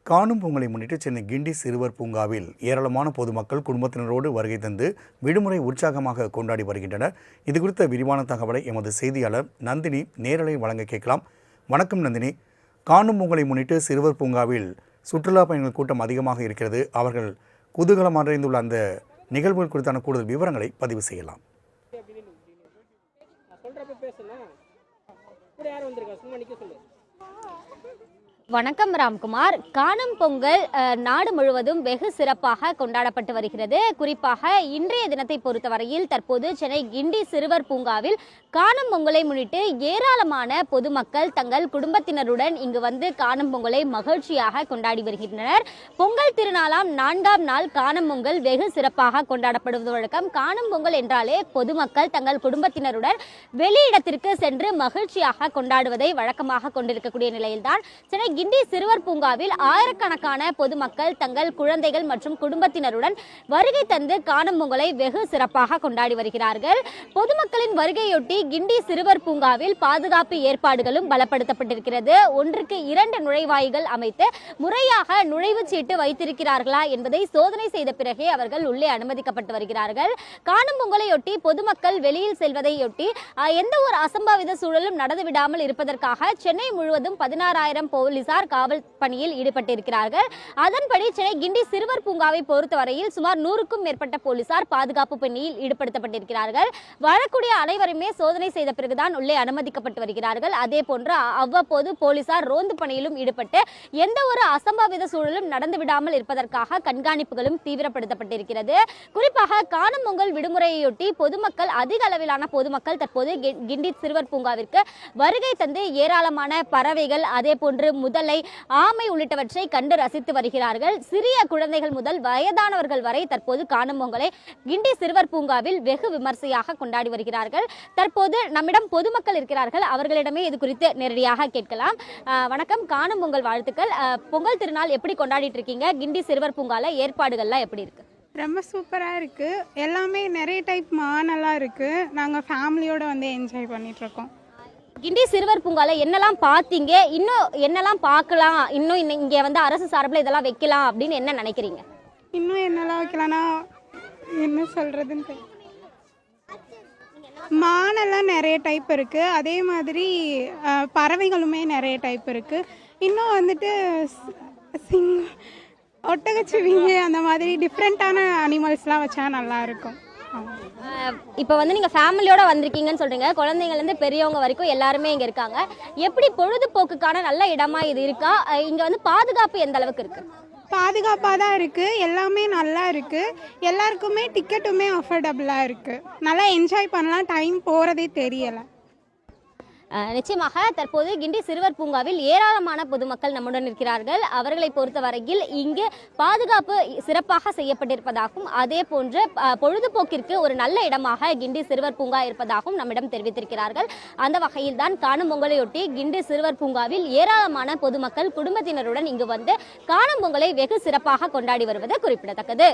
காணும் பொங்கலை முன்னிட்டு சென்னை கிண்டி சிறுவர் பூங்காவில் ஏராளமான பொதுமக்கள் குடும்பத்தினரோடு வருகை தந்து விடுமுறை உற்சாகமாக கொண்டாடி வருகின்றனர். இது குறித்த விரிவான தகவலை எமது செய்தியாளர் நந்தினி நேரலை வழங்க கேட்கலாம். வணக்கம் நந்தினி. காணும் பொங்கலை முன்னிட்டு சிறுவர் பூங்காவில் சுற்றுலா பயணிகள் கூட்டம் அதிகமாக இருக்கிறது. அவர்கள் குதூகலம் அடைந்துள்ள அந்த நிகழ்வுகள் குறித்தான கூடுதல் விவரங்களை பதிவு செய்யலாம். வணக்கம் ராம்குமார். காணும் பொங்கல் நாடு முழுவதும் வெகு சிறப்பாக கொண்டாடப்பட்டு வருகிறது. குறிப்பாக இன்றைய தினத்தை பொறுத்தவரையில் தற்போது சென்னை கிண்டி சிறுவர் பூங்காவில் காணும் பொங்கலை முன்னிட்டு ஏராளமான பொதுமக்கள் தங்கள் குடும்பத்தினருடன் இங்கு வந்து காணும் பொங்கலை மகிழ்ச்சியாக கொண்டாடி வருகின்றனர். பொங்கல் திருநாளாம் 4ஆம் நாள் காணும் பொங்கல் வெகு சிறப்பாக கொண்டாடப்படுவது வழக்கம். காணும் பொங்கல் என்றாலே பொதுமக்கள் தங்கள் குடும்பத்தினருடன் வெளியிடத்திற்கு சென்று மகிழ்ச்சியாக கொண்டாடுவதை வழக்கமாக கொண்டிருக்கக்கூடிய நிலையில்தான் சென்னை கிண்டி சிறுவர் பூங்காவில் ஆயிரக்கணக்கான பொதுமக்கள் தங்கள் குழந்தைகள் மற்றும் குடும்பத்தினருடன் வருகை தந்து காணும் பொங்கலை வெகு சிறப்பாக கொண்டாடி வருகிறார்கள். பொதுமக்களின் வருகையொட்டி கிண்டி சிறுவர் பூங்காவில் பாதுகாப்பு ஏற்பாடுகளும் பலப்படுத்தப்பட்டிருக்கிறது. ஒன்றுக்கு 2 நுழைவாய்கள் அமைத்து முறையாக நுழைவுச் சீட்டு வைத்திருக்கிறார்களா என்பதை சோதனை செய்த பிறகே அவர்கள் உள்ளே அனுமதிக்கப்பட்டு வருகிறார்கள். காணும் பொங்கலையொட்டி பொதுமக்கள் வெளியில் செல்வதையொட்டி எந்த ஒரு அசம்பாவித சூழலும் நடந்துவிடாமல் இருப்பதற்காக சென்னை முழுவதும் 16,000 போலீசார் காவல் பணியில் ஈடுபட்டிருக்கிறார்கள். அதன்படி சென்னை கிண்டி சிறுவர் பூங்காவை பொறுத்தவரையில் சுமார் 100க்கும் மேற்பட்ட போலீசார் பாதுகாப்பு பணியில் ஈடுபடுத்தப்பட்டிருக்கிறார்கள். வரக்கூடிய அனைவருமே சோதனை செய்த பிறகுதான் உள்ளே அனுமதிக்கப்பட்டு வருகிறார்கள். அதே போன்று அவ்வப்போது போலீசார் ரோந்து பணியிலும் ஈடுபட்டு எந்த ஒரு அசம்பாவித சூழலும் நடந்துவிடாமல் இருப்பதற்காக கண்காணிப்புகளும் தீவிரப்படுத்தப்பட்டிருக்கிறது. குறிப்பாக காணும் பொங்கல் விடுமுறையொட்டி பொதுமக்கள் அதிக அளவிலான பொதுமக்கள் தற்போது கிண்டி சிறுவர் பூங்காவிற்கு வருகை தந்து ஏராளமான பறவைகள் அதே போன்று முதலை ஆமை உள்ளிட்டவற்றை கண்டு ரசித்து வருகிறார்கள். சிறிய குழந்தைகள் முதல் வயதானவர்கள் வரை தற்போது காணும் பொங்கலை கிண்டி சிறுவர் பூங்காவில் வெகு விமர்சையாக கொண்டாடி வருகிறார்கள். தற்போது நம்மிடம் பொதுமக்கள் இருக்கிறார்கள். அவர்களிடமே இது குறித்து நேரடியாக கேட்கலாம். வணக்கம், காணும் பொங்கல் வாழ்த்துக்கள். பொங்கல் திருநாள் எப்படி கொண்டாடிட்டு இருக்கீங்க? கிண்டி சிறுவர் பூங்கால ஏற்பாடுகள்லாம் எப்படி இருக்கு? ரொம்ப சூப்பராக இருக்குது. எல்லாமே நிறைய டைப் மானெல்லாம் இருக்குது. நாங்கள் ஃபேமிலியோடு வந்து என்ஜாய் பண்ணிகிட்ருக்கோம். கிண்டி சிறுவர் பூங்கால என்னெல்லாம் பார்த்தீங்க? இன்னும் என்னெல்லாம் பார்க்கலாம்? இன்னும் இங்கே வந்து அரசு சார்பில் இதெல்லாம் வைக்கலாம் அப்படின்னு என்ன நினைக்கிறீங்க? இன்னும் என்னெல்லாம் வைக்கலாம்னா என்ன சொல்கிறதுன்னு மானெல்லாம் நிறைய டைப் இருக்குது. அதே மாதிரி பறவைகளுமே நிறைய டைப் இருக்குது. இன்னும் வந்துட்டு ஒட்டகச்சிவிங்க அந்த மாதிரி டிஃப்ரெண்ட்டான அனிமல்ஸ்லாம் வச்சா நல்லாயிருக்கும். இப்போ வந்து நீங்கள் ஃபேமிலியோட வந்திருக்கீங்கன்னு சொல்கிறீங்க. குழந்தைங்கள்லேருந்து பெரியவங்க வரைக்கும் எல்லாருமே இங்கே இருக்காங்க. எப்படி பொழுதுபோக்குக்கான நல்ல இடமா இது இருக்கா? இங்கே வந்து பாதுகாப்பு எந்த அளவுக்கு இருக்குது? பாதுகாப்பாக தான் இருக்குது. எல்லாமே நல்லா இருக்குது. எல்லாருக்குமே டிக்கெட்டுமே அஃபோர்டபுளாக இருக்குது. நல்லா என்ஜாய் பண்ணலாம். டைம் போகிறதே தெரியலை. நிச்சயமாக தற்போது கிண்டி சிறுவர் பூங்காவில் ஏராளமான பொதுமக்கள் நம்முடன் இருக்கிறார்கள். அவர்களை பொறுத்தவரையில் இங்கு பாதுகாப்பு சிறப்பாக செய்யப்பட்டிருப்பதாகவும் அதே போன்று பொழுதுபோக்கிற்கு ஒரு நல்ல இடமாக கிண்டி சிறுவர் பூங்கா இருப்பதாகவும் நம்மிடம் தெரிவித்திருக்கிறார்கள். அந்த வகையில் தான் காணும் பொங்கலையொட்டி கிண்டி சிறுவர் பூங்காவில் ஏராளமான பொதுமக்கள் குடும்பத்தினருடன் இங்கு வந்து காணும் பொங்கலை வெகு சிறப்பாக கொண்டாடி வருவது குறிப்பிடத்தக்கது.